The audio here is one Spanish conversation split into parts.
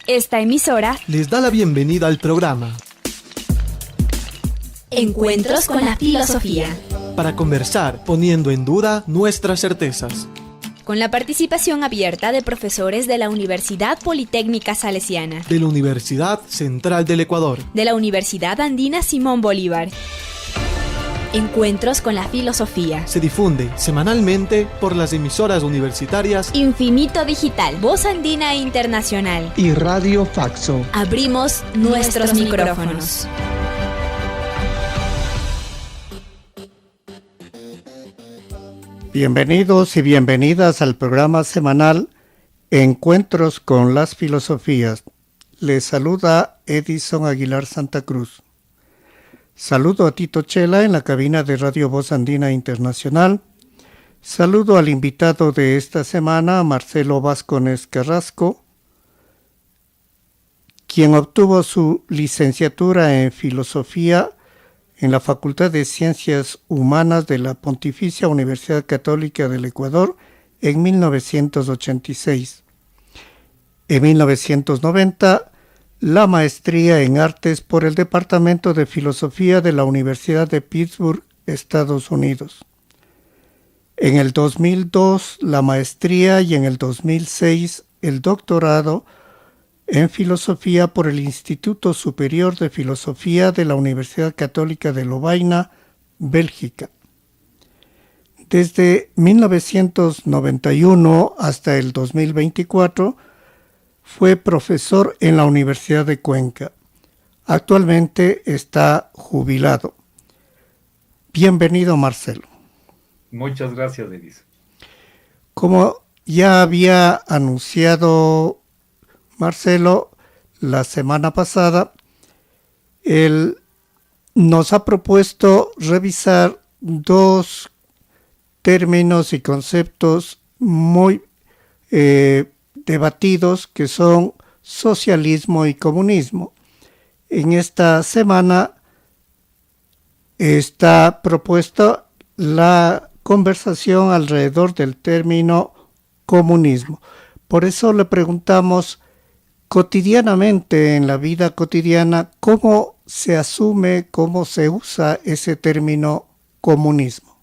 Esta emisora les da la bienvenida al programa Encuentros con la Filosofía, para conversar poniendo en duda nuestras certezas, con la participación abierta de profesores de la Universidad Politécnica Salesiana, de la Universidad Central del Ecuador, de la Universidad Andina Simón Bolívar. Encuentros con la Filosofía se difunde semanalmente por las emisoras universitarias Infinito Digital, Voz Andina Internacional y Radio Faxo. Abrimos nuestros micrófonos. Bienvenidos y bienvenidas al programa semanal Encuentros con las Filosofías. Les saluda Edison Aguilar Santa Cruz. Saludo a Tito Chela en la cabina de Radio Voz Andina Internacional. Saludo al invitado de esta semana, Marcelo Vázquez Carrasco, quien obtuvo su licenciatura en Filosofía en la Facultad de Ciencias Humanas de la Pontificia Universidad Católica del Ecuador en 1986. En 1990, la maestría en Artes por el Departamento de Filosofía de la Universidad de Pittsburgh, Estados Unidos. En el 2002, la maestría y en el 2006, el doctorado en Filosofía por el Instituto Superior de Filosofía de la Universidad Católica de Lovaina, Bélgica. Desde 1991 hasta el 2024, fue profesor en la Universidad de Cuenca. Actualmente está jubilado. Bienvenido, Marcelo. Muchas gracias, Edison. Como ya había anunciado Marcelo la semana pasada, él nos ha propuesto revisar dos términos y conceptos muy debatidos, que son socialismo y comunismo. En esta semana está propuesta la conversación alrededor del término comunismo. Por eso le preguntamos, cotidianamente, en la vida cotidiana, ¿cómo se asume, cómo se usa ese término comunismo?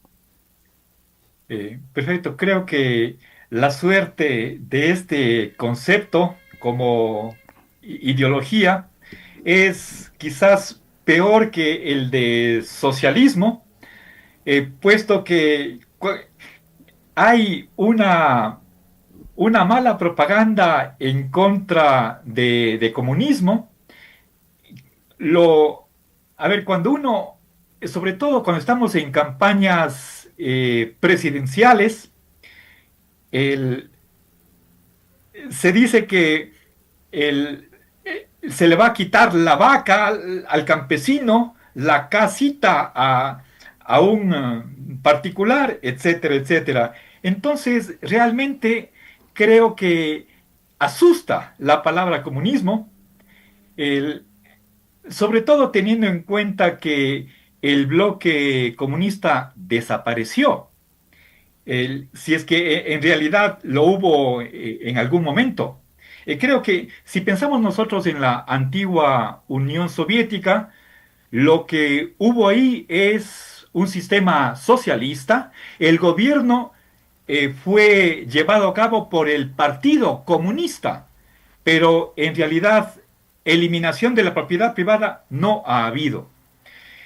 Perfecto, creo que la suerte de este concepto como ideología es quizás peor que el de socialismo, puesto que hay una mala propaganda en contra de comunismo. Cuando uno, sobre todo cuando estamos en campañas presidenciales, se dice que se le va a quitar la vaca al campesino, la casita a un particular, etcétera, etcétera. Entonces, realmente creo que asusta la palabra comunismo, sobre todo teniendo en cuenta que el bloque comunista desapareció. Si es que en realidad lo hubo en algún momento. Creo que si pensamos nosotros en la antigua Unión Soviética, lo que hubo ahí es un sistema socialista. El gobierno fue llevado a cabo por el Partido Comunista, pero en realidad eliminación de la propiedad privada no ha habido.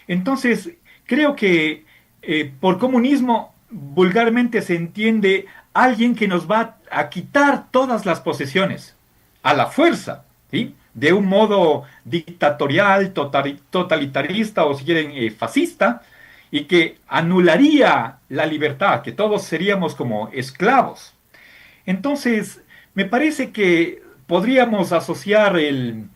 Entonces, creo que por comunismo vulgarmente se entiende alguien que nos va a quitar todas las posesiones a la fuerza, ¿sí? De un modo dictatorial, totalitarista o si quieren fascista, y que anularía la libertad, que todos seríamos como esclavos. Entonces, me parece que podríamos asociar el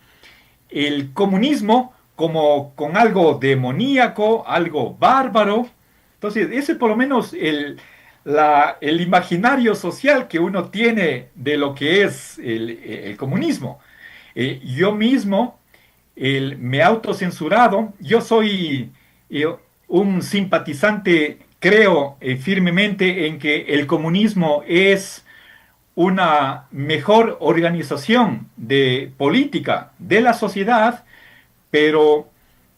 comunismo como con algo demoníaco, algo bárbaro. Entonces, ese es por lo menos el imaginario social que uno tiene de lo que es el comunismo. Yo mismo me he autocensurado. Yo soy un simpatizante, creo firmemente en que el comunismo es una mejor organización de política de la sociedad, pero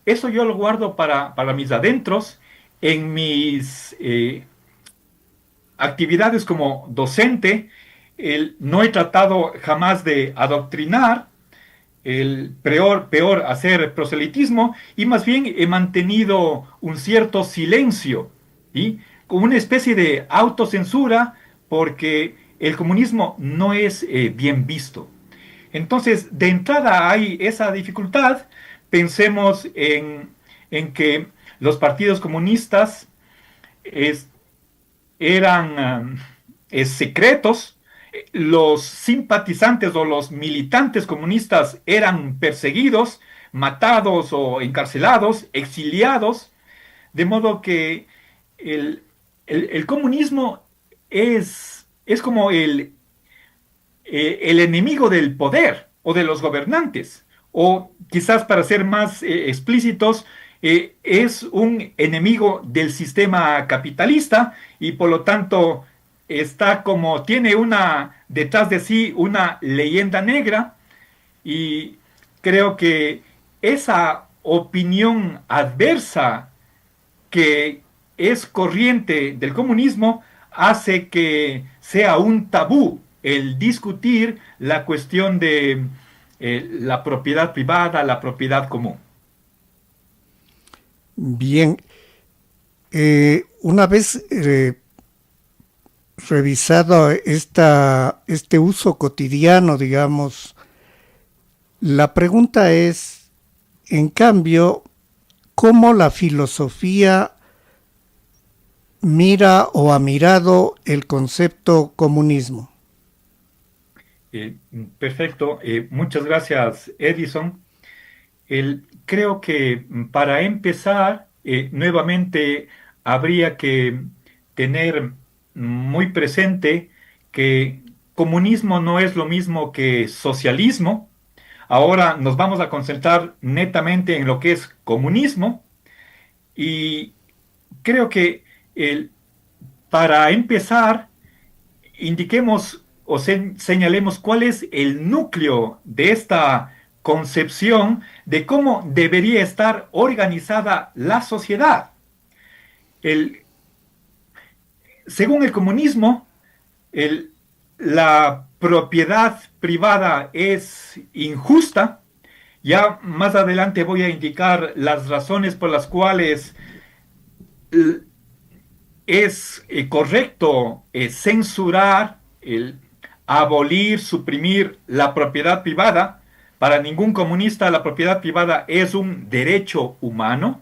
eso yo lo guardo para mis adentros, en mis actividades como docente. No he tratado jamás de adoctrinar, peor hacer proselitismo, y más bien he mantenido un cierto silencio, ¿sí? Como una especie de autocensura, porque el comunismo no es bien visto. Entonces, de entrada hay esa dificultad. Pensemos en que los partidos comunistas es- eran secretos, los simpatizantes o los militantes comunistas eran perseguidos, matados o encarcelados, exiliados, de modo que el, el comunismo es como el enemigo del poder o de los gobernantes, o quizás para ser más explícitos, es un enemigo del sistema capitalista, y por lo tanto está como, tiene detrás de sí una leyenda negra. Y creo que esa opinión adversa que es corriente del comunismo hace que sea un tabú el discutir la cuestión de la propiedad privada, la propiedad común. Bien, una vez revisado este uso cotidiano, digamos, la pregunta es, en cambio, ¿cómo la filosofía mira o ha mirado el concepto comunismo? Eh, Perfecto, muchas gracias, Edison. Creo que para empezar, nuevamente habría que tener muy presente que comunismo no es lo mismo que socialismo. Ahora nos vamos a concentrar netamente en lo que es comunismo, y creo que el- para empezar, indiquemos o señalemos cuál es el núcleo de esta concepción de cómo debería estar organizada la sociedad. El, Según el comunismo, el- la propiedad privada es injusta. Ya más adelante voy a indicar las razones por las cuales eh, es correcto censurar, abolir, suprimir la propiedad privada. Para ningún comunista la propiedad privada es un derecho humano.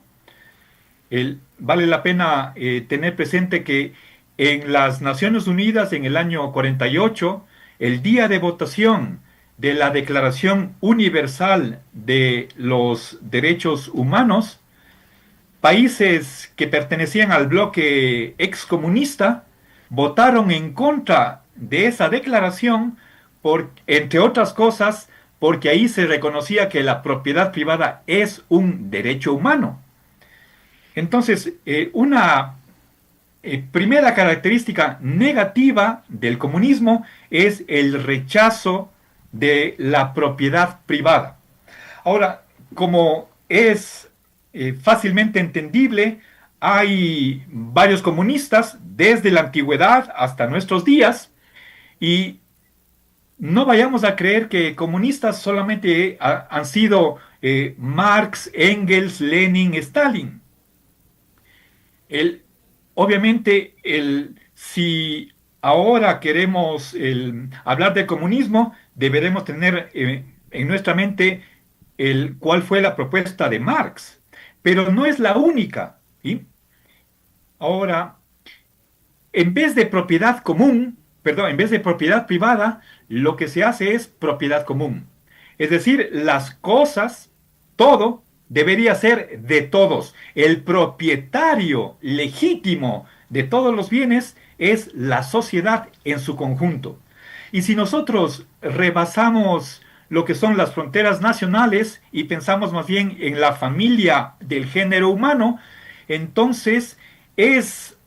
Vale la pena tener presente que en las Naciones Unidas, en el año 48, el día de votación de la Declaración Universal de los Derechos Humanos, países que pertenecían al bloque excomunista votaron en contra de esa declaración, entre otras cosas, porque ahí se reconocía que la propiedad privada es un derecho humano. Entonces, una primera característica negativa del comunismo es el rechazo de la propiedad privada. Ahora, como es fácilmente entendible, hay varios comunistas desde la antigüedad hasta nuestros días, y no vayamos a creer que comunistas solamente han sido Marx, Engels, Lenin, Stalin. El, Obviamente, si ahora queremos hablar de comunismo, deberemos tener en nuestra mente cuál fue la propuesta de Marx, pero no es la única, ¿sí? Ahora, en vez de propiedad común, perdón, en vez de propiedad privada, lo que se hace es propiedad común. Es decir, las cosas, todo, debería ser de todos. El propietario legítimo de todos los bienes es la sociedad en su conjunto. Y si nosotros rebasamos lo que son las fronteras nacionales y pensamos más bien en la familia del género humano, entonces es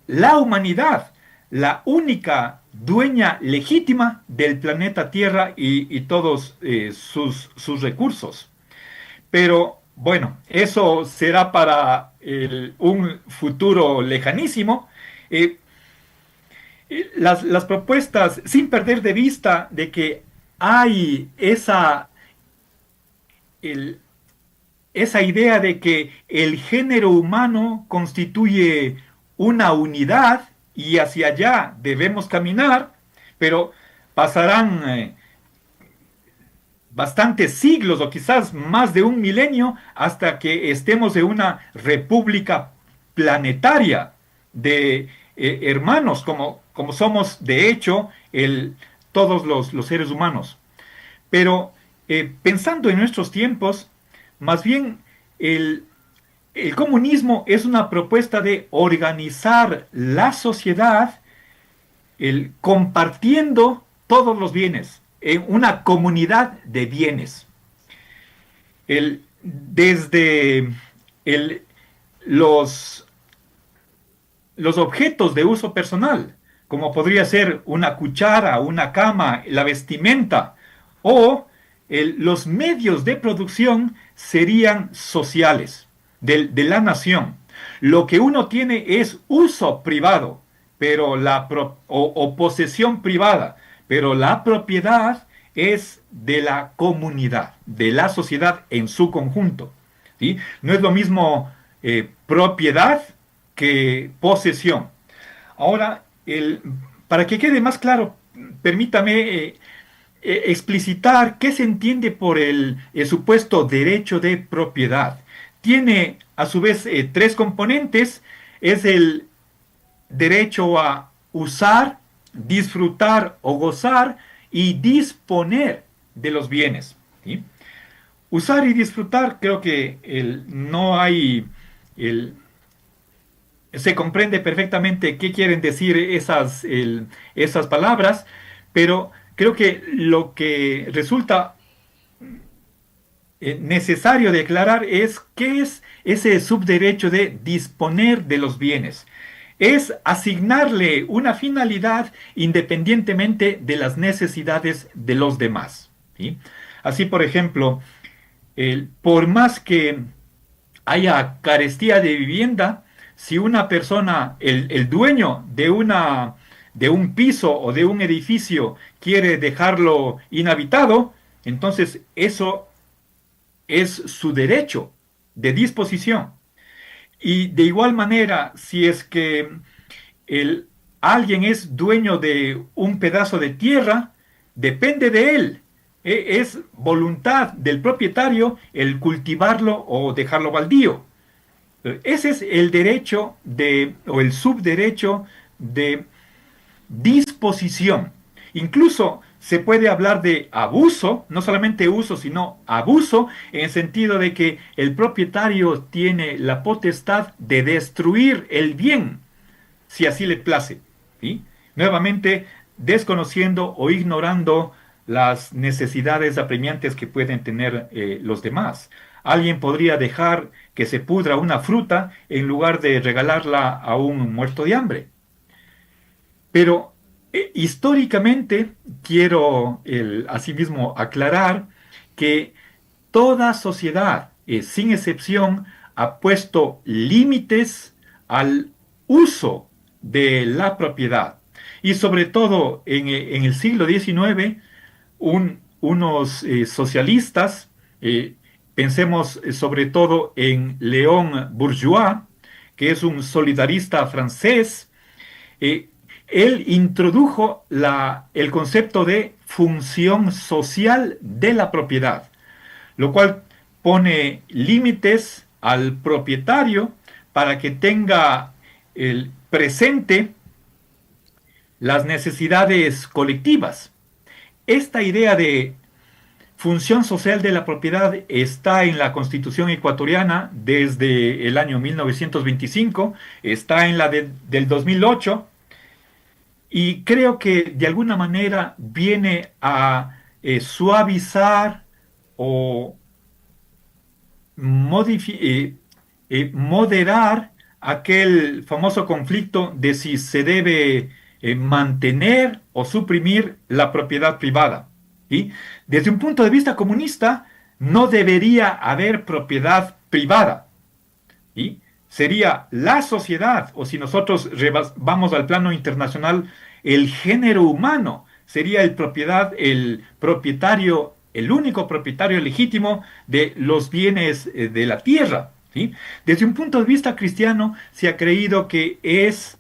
la humanidad la única dueña legítima del planeta Tierra y todos sus recursos. Pero bueno, eso será para un futuro lejanísimo. Eh, las propuestas, sin perder de vista de que hay el- esa idea de que el género humano constituye una unidad y hacia allá debemos caminar, pero pasarán bastantes siglos o quizás más de un milenio hasta que estemos en una república planetaria de hermanos, como somos de hecho todos los seres humanos. Pero pensando en nuestros tiempos, más bien el, el comunismo es una propuesta de organizar la sociedad compartiendo todos los bienes en una comunidad de bienes. Desde el- los, los objetos de uso personal, como podría ser una cuchara, una cama, la vestimenta, o los medios de producción serían sociales, de la nación. Lo que uno tiene es uso privado, pero o posesión privada, pero la propiedad es de la comunidad, de la sociedad en su conjunto. ¿Sí? No es lo mismo propiedad que posesión. Ahora, para que quede más claro, permítame explicitar qué se entiende por el supuesto derecho de propiedad. Tiene a su vez tres componentes. Es el derecho a usar, disfrutar o gozar y disponer de los bienes. ¿Sí? Usar y disfrutar, creo que no hay, el, se comprende perfectamente qué quieren decir esas palabras, pero creo que lo que resulta necesario declarar es qué es ese subderecho de disponer de los bienes. Es asignarle una finalidad independientemente de las necesidades de los demás. ¿Sí? Así, por ejemplo, por más que haya carestía de vivienda, si una persona, el dueño de un piso o de un edificio quiere dejarlo inhabitado, entonces eso es su derecho de disposición. Y de igual manera, si es que el, alguien es dueño de un pedazo de tierra, depende de él. Es voluntad del propietario el cultivarlo o dejarlo baldío. Ese es el derecho o el subderecho de disposición. Incluso se puede hablar de abuso, no solamente uso, sino abuso, en el sentido de que el propietario tiene la potestad de destruir el bien, si así le place. ¿Sí? Nuevamente, desconociendo o ignorando las necesidades apremiantes que pueden tener los demás. Alguien podría dejar que se pudra una fruta en lugar de regalarla a un muerto de hambre. Pero históricamente quiero asimismo aclarar que toda sociedad, sin excepción, ha puesto límites al uso de la propiedad. Y sobre todo en el siglo XIX, unos socialistas, pensemos sobre todo en Léon Bourgeois, que es un solidarista francés, eh, él introdujo el concepto de función social de la propiedad, lo cual pone límites al propietario para que tenga el presente las necesidades colectivas. Esta idea de función social de la propiedad está en la Constitución ecuatoriana desde el año 1925, está en la del 2008, y creo que de alguna manera viene a suavizar o moderar aquel famoso conflicto de si se debe mantener o suprimir la propiedad privada. ¿Sí? Desde un punto de vista comunista, no debería haber propiedad privada. ¿Sí? Sería la sociedad, o si nosotros vamos al plano internacional, el género humano sería el propietario, el único propietario legítimo de los bienes de la tierra. ¿Sí? Desde un punto de vista cristiano, se ha creído que es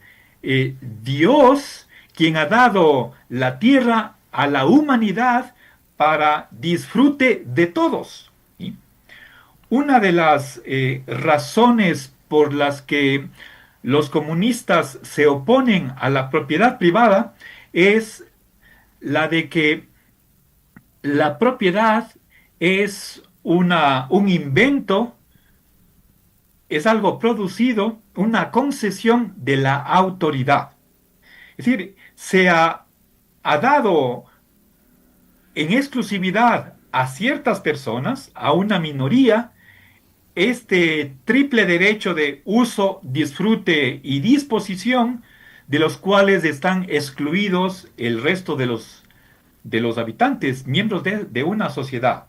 Dios quien ha dado la tierra a la humanidad para disfrute de todos. ¿Sí? Una de las razones por las que los comunistas se oponen a la propiedad privada es la de que la propiedad es un invento, es algo producido, una concesión de la autoridad. Es decir, se ha dado en exclusividad a ciertas personas, a una minoría, este triple derecho de uso, disfrute y disposición, de los cuales están excluidos el resto de los habitantes, miembros de una sociedad.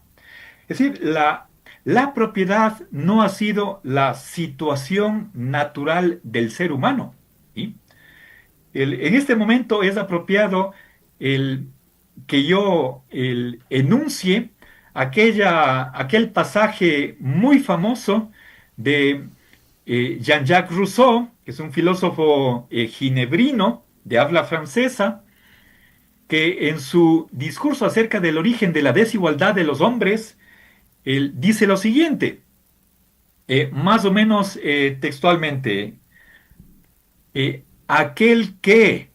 Es decir, la propiedad no ha sido la situación natural del ser humano. ¿Sí? En este momento es apropiado que yo enuncie aquel pasaje muy famoso de Jean-Jacques Rousseau, que es un filósofo ginebrino de habla francesa, que en su discurso acerca del origen de la desigualdad de los hombres, él dice lo siguiente, más o menos textualmente, aquel que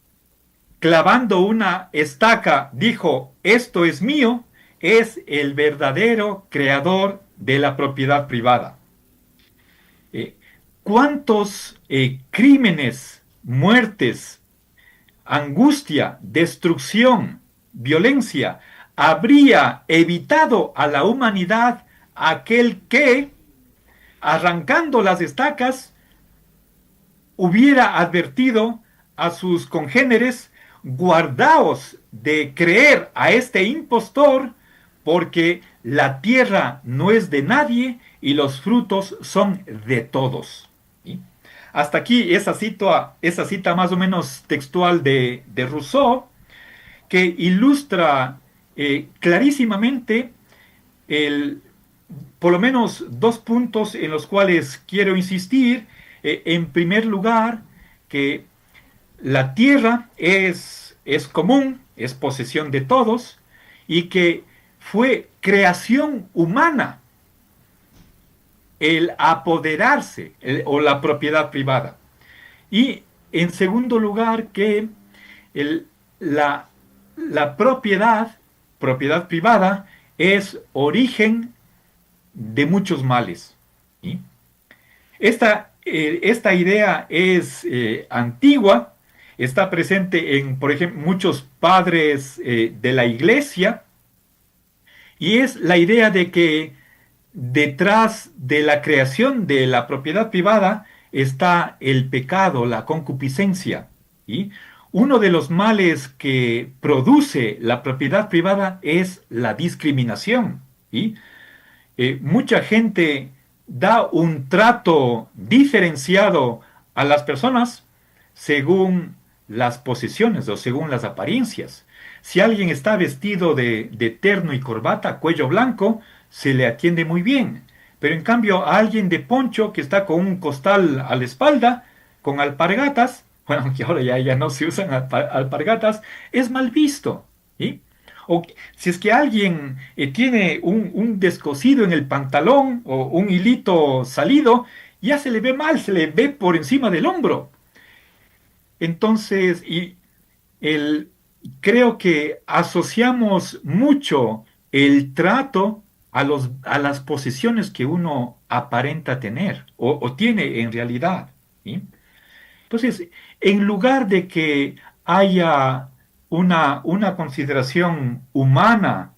clavando una estaca dijo, esto es mío, es el verdadero creador de la propiedad privada. ¿Cuántos crímenes, muertes, angustia, destrucción, violencia habría evitado a la humanidad aquel que, arrancando las estacas, hubiera advertido a sus congéneres, guardaos de creer a este impostor, porque la tierra no es de nadie y los frutos son de todos. ¿Sí? Hasta aquí esa cita más o menos textual de Rousseau, que ilustra clarísimamente por lo menos dos puntos en los cuales quiero insistir. En primer lugar, que la tierra es común, es posesión de todos, y que fue creación humana el apoderarse o la propiedad privada. Y en segundo lugar, que la propiedad privada es origen de muchos males. ¿Sí? Esta idea es antigua, está presente en, por ejemplo, muchos padres de la iglesia, y es la idea de que detrás de la creación de la propiedad privada está el pecado, la concupiscencia. ¿Sí? Uno de los males que produce la propiedad privada es la discriminación. ¿Sí? Mucha gente da un trato diferenciado a las personas según las posesiones o según las apariencias. Si alguien está vestido de terno y corbata, cuello blanco, se le atiende muy bien. Pero en cambio a alguien de poncho que está con un costal a la espalda, con alpargatas, bueno, aunque ahora ya no se usan alpargatas, es mal visto. ¿Sí? O si es que alguien tiene un descosido en el pantalón o un hilito salido, ya se le ve mal, se le ve por encima del hombro. Entonces, creo que asociamos mucho el trato a las posesiones que uno aparenta tener o tiene en realidad. ¿Sí? Entonces, en lugar de que haya una consideración humana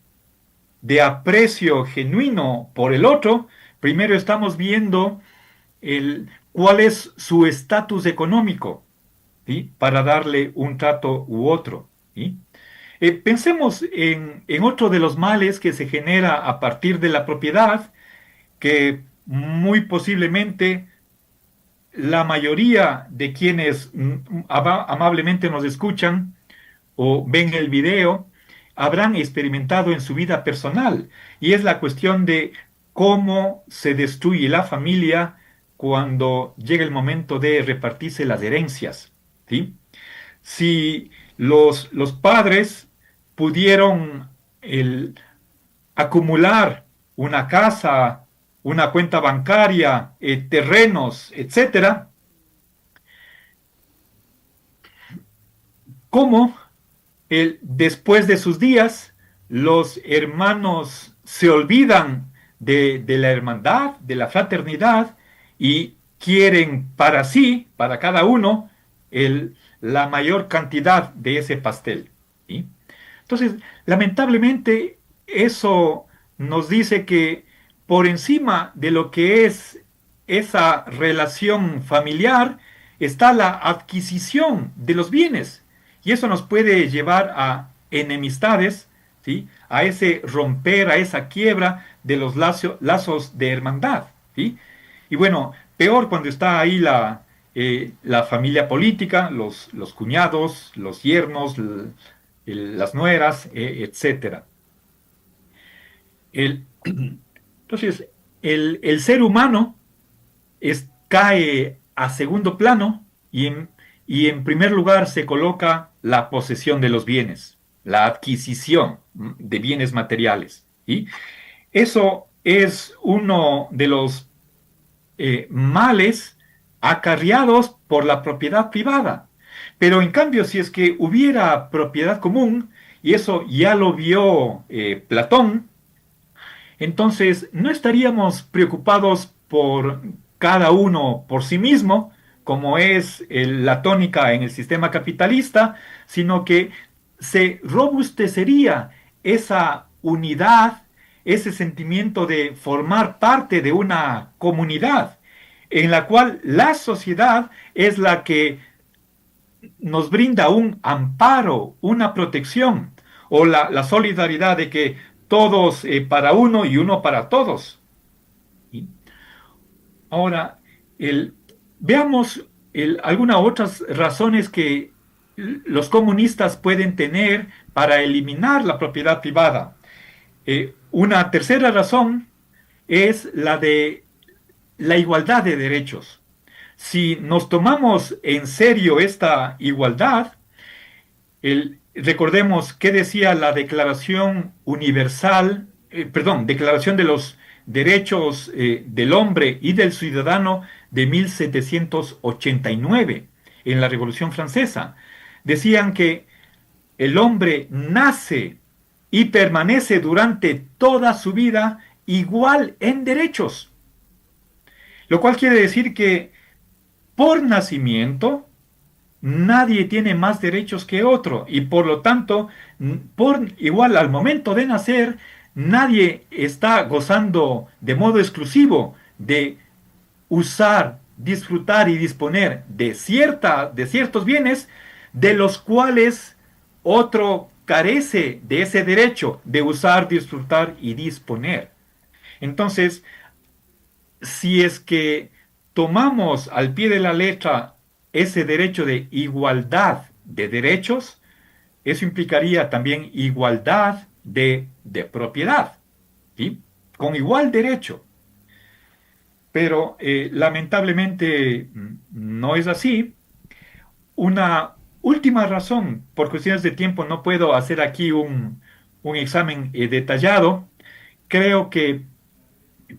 de aprecio genuino por el otro, primero estamos viendo cuál es su estatus económico. ¿sí? Para darle un trato u otro, ¿sí? Pensemos en otro de los males que se genera a partir de la propiedad, que muy posiblemente la mayoría de quienes amablemente nos escuchan o ven el video habrán experimentado en su vida personal, y es la cuestión de cómo se destruye la familia cuando llega el momento de repartirse las herencias, ¿sí? Si los padres pudieron acumular una casa, una cuenta bancaria, terrenos, etcétera, ¿cómo después de sus días los hermanos se olvidan de la hermandad, de la fraternidad, y quieren para sí, para cada uno, la mayor cantidad de ese pastel, ¿sí? Entonces, lamentablemente, eso nos dice que por encima de lo que es esa relación familiar está la adquisición de los bienes. Y eso nos puede llevar a enemistades, ¿sí? A ese romper, a esa quiebra de los lazos de hermandad, ¿sí? Y bueno, peor cuando está ahí la familia política, los cuñados, los yernos, las nueras, etcétera. Entonces, el ser humano cae a segundo plano, y en primer lugar se coloca la posesión de los bienes, la adquisición de bienes materiales, ¿sí? Eso es uno de los males acarreados por la propiedad privada. Pero en cambio, si es que hubiera propiedad común, y eso ya lo vio Platón, entonces no estaríamos preocupados por cada uno por sí mismo, como es la tónica en el sistema capitalista, sino que se robustecería esa unidad, ese sentimiento de formar parte de una comunidad, en la cual la sociedad es la que nos brinda un amparo, una protección, o la solidaridad de que todos para uno y uno para todos. ¿Sí? Ahora, veamos algunas otras razones que los comunistas pueden tener para eliminar la propiedad privada. Una tercera razón es la de la igualdad de derechos. Si nos tomamos en serio esta igualdad, recordemos qué decía la Declaración Universal, Declaración de los Derechos del Hombre y del Ciudadano de 1789, en la Revolución Francesa. Decían que el hombre nace y permanece durante toda su vida igual en derechos, lo cual quiere decir que por nacimiento nadie tiene más derechos que otro, y por lo tanto, igual al momento de nacer, nadie está gozando de modo exclusivo de usar, disfrutar y disponer de ciertos bienes de los cuales otro carece de ese derecho de usar, disfrutar y disponer. Entonces, si es que tomamos al pie de la letra ese derecho de igualdad de derechos, eso implicaría también igualdad de propiedad, ¿sí? Con igual derecho. Pero lamentablemente no es así. Una última razón, por cuestiones de tiempo no puedo hacer aquí un examen detallado. Creo que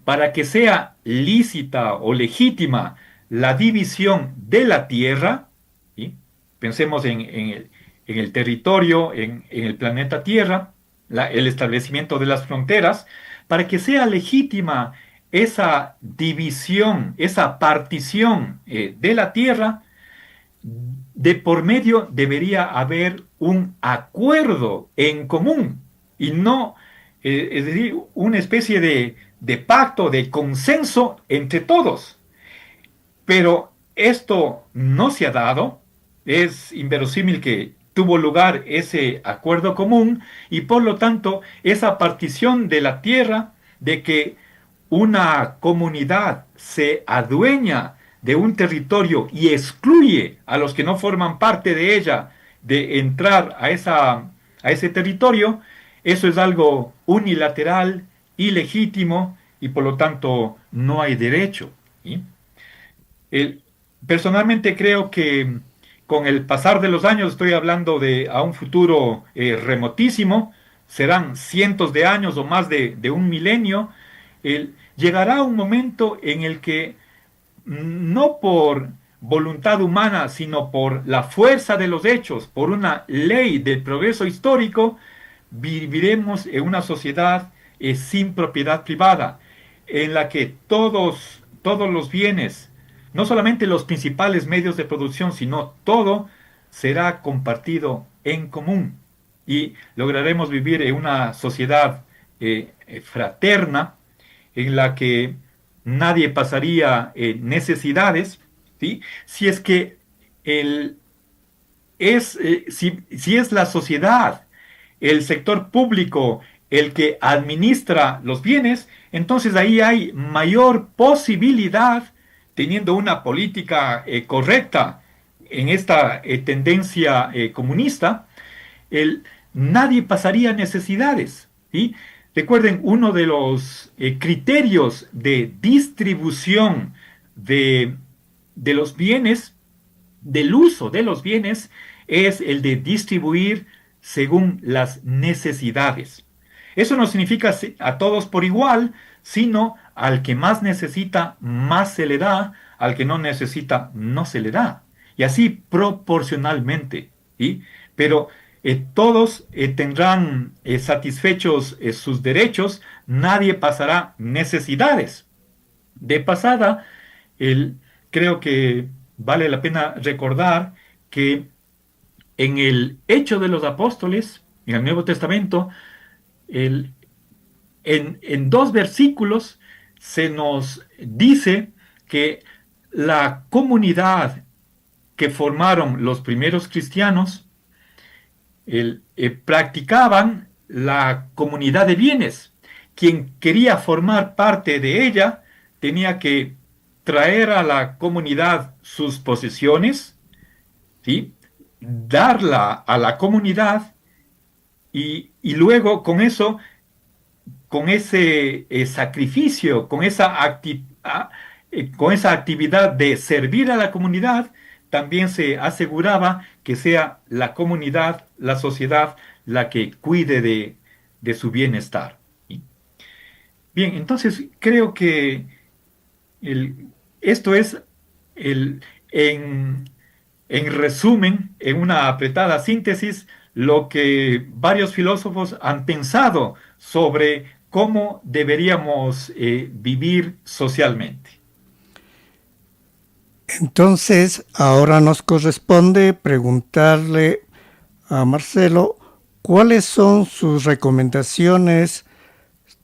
para que sea lícita o legítima la división de la tierra, ¿sí? Pensemos en el territorio, en el planeta Tierra, el establecimiento de las fronteras, para que sea legítima esa división, esa partición de la tierra, de por medio debería haber un acuerdo en común, y no, es decir, una especie de pacto, de consenso entre todos. Pero esto no se ha dado, Es inverosímil que tuvo lugar ese acuerdo común y por lo tanto esa partición de la tierra, de que una comunidad se adueña de un territorio y excluye a los que no forman parte de ella de entrar a ese territorio, eso es algo unilateral, ilegítimo y por lo tanto no hay derecho. ¿Sí? El- Personalmente creo que con el pasar de los años, estoy hablando de a un futuro remotísimo, serán cientos de años o más de un milenio, llegará un momento en el que no por voluntad humana, sino por la fuerza de los hechos, por una ley del progreso histórico, viviremos en una sociedad sin propiedad privada, en la que todos los bienes, no solamente los principales medios de producción, sino todo será compartido en común y lograremos vivir en una sociedad fraterna en la que nadie pasaría necesidades, ¿sí? Si es que el, si es la sociedad, el sector público, el que administra los bienes, entonces ahí hay mayor posibilidad, teniendo una política correcta en esta tendencia comunista, el, nadie pasaría necesidades. ¿Sí? Recuerden, uno de los criterios de distribución de, de los bienes, del uso de los bienes, es el de distribuir según las necesidades. Eso no significa a todos por igual, sino al que más necesita, más se le da, al que no necesita, no se le da. Y así proporcionalmente. ¿Sí? Pero todos tendrán satisfechos sus derechos, nadie pasará necesidades. De pasada, creo que vale la pena recordar que en el Hecho de los Apóstoles, en el Nuevo Testamento, en dos versículos se nos dice que la comunidad que formaron los primeros cristianos practicaban la comunidad de bienes. Quien quería formar parte de ella tenía que traer a la comunidad sus posesiones, ¿sí? Darla a la comunidad y luego con eso, con ese sacrificio, con esa actividad de servir a la comunidad, también se aseguraba que sea la comunidad, la sociedad, la que cuide de su bienestar. ¿Sí? Bien, entonces creo que esto es el, en, en resumen, en una apretada síntesis, lo que varios filósofos han pensado sobre cómo deberíamos vivir socialmente. Entonces, ahora nos corresponde preguntarle a Marcelo cuáles son sus recomendaciones,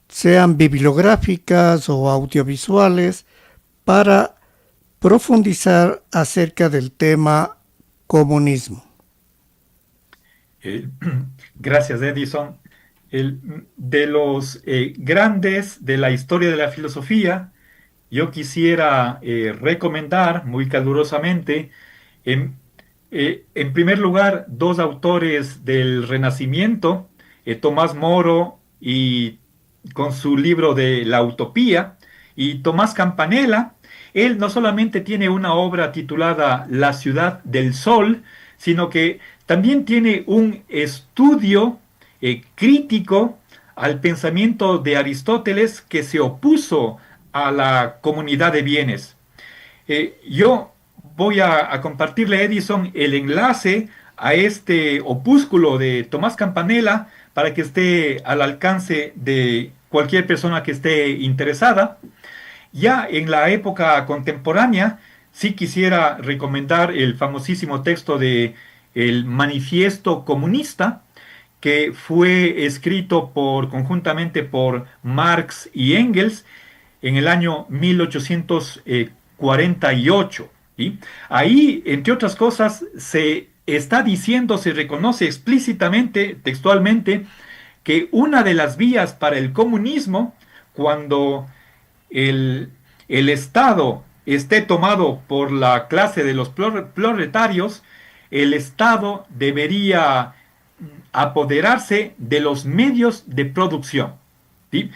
sean bibliográficas o audiovisuales, para profundizar acerca del tema comunismo. Gracias, Edison. De los grandes de la historia de la filosofía, yo quisiera recomendar muy calurosamente, en primer lugar, dos autores del Renacimiento, Tomás Moro y con su libro de La Utopía, y Tomás Campanella. Él no solamente tiene una obra titulada La Ciudad del Sol, sino que también tiene un estudio crítico al pensamiento de Aristóteles, que se opuso a la comunidad de bienes. Yo voy a compartirle a Edison el enlace a este opúsculo de Tomás Campanella para que esté al alcance de cualquier persona que esté interesada. Ya en la época contemporánea, sí quisiera recomendar el famosísimo texto de el Manifiesto Comunista, que fue escrito conjuntamente por Marx y Engels en el año 1848. ¿sí? Ahí, entre otras cosas, se está diciendo, se reconoce explícitamente, textualmente, que una de las vías para el comunismo, cuando el, el Estado esté tomado por la clase de los proletarios, el Estado debería apoderarse de los medios de producción. ¿Sí?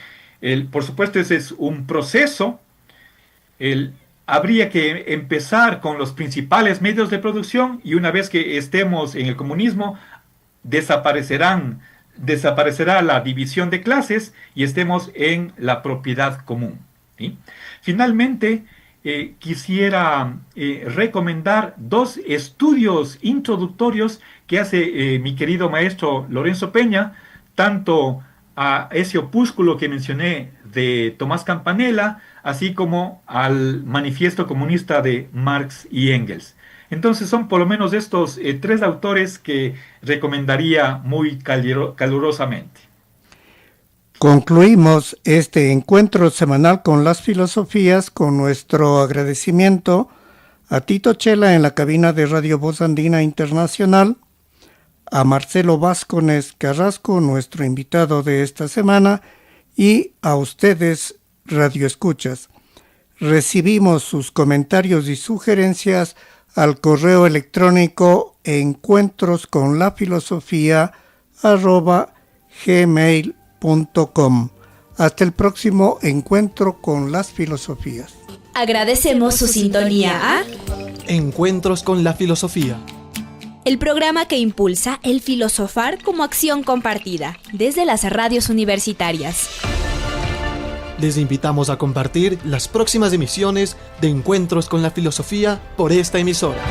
Por supuesto, ese es un proceso. Habría que empezar con los principales medios de producción y una vez que estemos en el comunismo, desaparecerá la división de clases y estemos en la propiedad común. ¿Sí? Finalmente, quisiera recomendar dos estudios introductorios que hace mi querido maestro Lorenzo Peña, tanto a ese opúsculo que mencioné de Tomás Campanella, así como al manifiesto comunista de Marx y Engels. Entonces son por lo menos estos tres autores que recomendaría muy calurosamente. Concluimos este encuentro semanal con las filosofías con nuestro agradecimiento a Tito Chela en la cabina de Radio Voz Andina Internacional, a Marcelo Vázquez Carrasco, nuestro invitado de esta semana, y a ustedes, radioescuchas. Recibimos sus comentarios y sugerencias al correo electrónico encuentrosconlafilosofía@gmail.com. Hasta el próximo encuentro con las filosofías. Agradecemos su sintonía a Encuentros con la filosofía. el programa que impulsa el filosofar como acción compartida desde las radios universitarias. Les invitamos a compartir las próximas emisiones de Encuentros con la filosofía por esta emisora.